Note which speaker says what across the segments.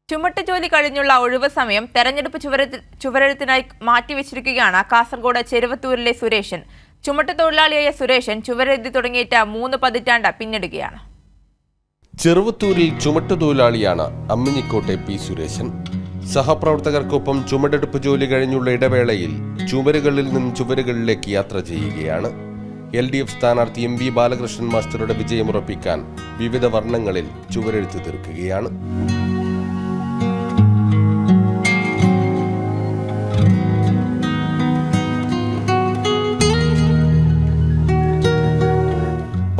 Speaker 1: ചുമട്ടുജോലി കഴിഞ്ഞുള്ള ഒഴിവ് സമയം തെരഞ്ഞെടുപ്പ് ചുവരെഴുത്തിനായി മാറ്റിവെച്ചിരിക്കുകയാണ് കാസർഗോഡ് ചെറുവത്തൂരിലെ സുരേഷൻ. ചുമട്ടുതൊഴിലാളിയായ സുരേഷൻ ചുവരെഴുതി തുടങ്ങിയിട്ട് 3 പതിറ്റാണ്ട് പിന്നിടുകയാണ്.
Speaker 2: ചെറുവത്തൂരിൽ ചുമട്ടുതൊഴിലാളിയാണ് അമ്മിഞ്ഞിക്കോട്ടെ പി സുരേശൻ. സഹപ്രവർത്തകർക്കൊപ്പം ചുമടെടുപ്പ് ജോലി കഴിഞ്ഞുള്ള ഇടവേളയിൽ ചുവരുകളിൽ നിന്ന് ചുവരുകളിലേക്ക് യാത്ര ചെയ്യുകയാണ്. LDF സ്ഥാനാർത്ഥി MV ബാലകൃഷ്ണൻ മാസ്റ്ററുടെ വിജയമുറപ്പിക്കാൻ വിവിധ വർണ്ണങ്ങളിൽ ചുവരെഴുത്ത് തീർക്കുകയാണ്.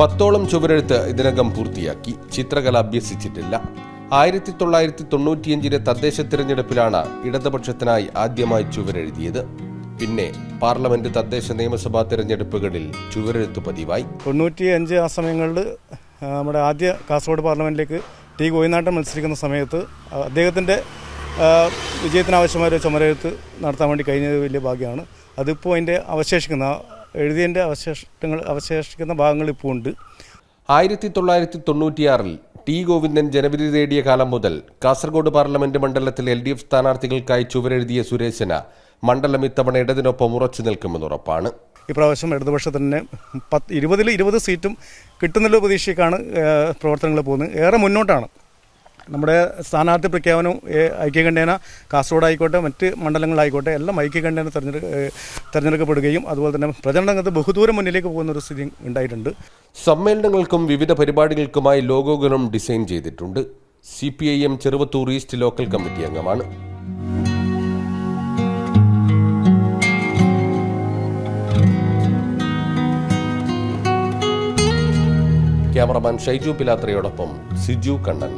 Speaker 2: പത്തോളം ചുവരെഴുത്ത് ഇതിനകം പൂർത്തിയാക്കി. ചിത്രകല അഭ്യസിച്ചിട്ടില്ല. 1995 തദ്ദേശ തിരഞ്ഞെടുപ്പിലാണ് ഇടതുപക്ഷത്തിനായി ആദ്യമായി ചുവരെഴുതിയത്. പിന്നെ പാർലമെന്റ് തദ്ദേശ നിയമസഭാ തിരഞ്ഞെടുപ്പുകളിൽ ചുവരെഴുത്ത് പതിവായി.
Speaker 3: 95 ആ സമയങ്ങളിൽ നമ്മുടെ ആദ്യ കാസർഗോഡ് പാർലമെന്റിലേക്ക് ടി ഗോവിന്ദാട്ടൻ മത്സരിക്കുന്ന സമയത്ത് അദ്ദേഹത്തിൻ്റെ വിജയത്തിനാവശ്യമായ ഒരു ചുമരെഴുത്ത് നടത്താൻ വേണ്ടി കഴിഞ്ഞത് വലിയ ഭാഗ്യമാണ്. അതിപ്പോൾ അതിൻ്റെ എഴുതിയതിൻ്റെ അവശേഷിക്കുന്ന ഭാഗങ്ങൾ ഇപ്പോൾ ഉണ്ട്.
Speaker 2: 1996 ടി ഗോവിന്ദൻ ജനവിധി തേടിയ കാലം മുതൽ കാസർഗോഡ് പാർലമെന്റ് മണ്ഡലത്തിൽ LDF സ്ഥാനാർത്ഥികൾക്കായി ചുവരെഴുതിയ സുരേശന് മണ്ഡലം ഇത്തവണ ഇടതിനൊപ്പം ഉറച്ചു നിൽക്കുമെന്ന് ഉറപ്പാണ്.
Speaker 3: ഇപ്രാവശ്യം ഇടതുപക്ഷത്തിന് 20 സീറ്റും കിട്ടുന്നുള്ള പ്രതീക്ഷയ്ക്കാണ് പ്രവർത്തനങ്ങൾ പോകുന്നത്. ഏറെ മുന്നോട്ടാണ്. നമ്മുടെ സ്ഥാനാർത്ഥി പ്രഖ്യാപനവും ഐക്യകണ്ഠേന കാസർഗോഡ് ആയിക്കോട്ടെ മറ്റ് മണ്ഡലങ്ങളായിക്കോട്ടെ എല്ലാം ഐക്യകണ്ഠേന തിരഞ്ഞെടുക്കപ്പെടുകയും അതുപോലെ തന്നെ പ്രചരണ രംഗത്ത് ബഹുദൂരം മുന്നിലേക്ക് പോകുന്ന ഒരു സ്ഥിതി ഉണ്ടായിട്ടുണ്ട്.
Speaker 2: സമ്മേളനങ്ങൾക്കും വിവിധ പരിപാടികൾക്കുമായി ലോഗോകളും ഡിസൈൻ ചെയ്തിട്ടുണ്ട്. CPIM Cheruvathur east local committee അംഗമാണ്. ക്യാമറമാൻ ഷൈജു പിലാത്രയോടൊപ്പം സിജു കണ്ണൻ.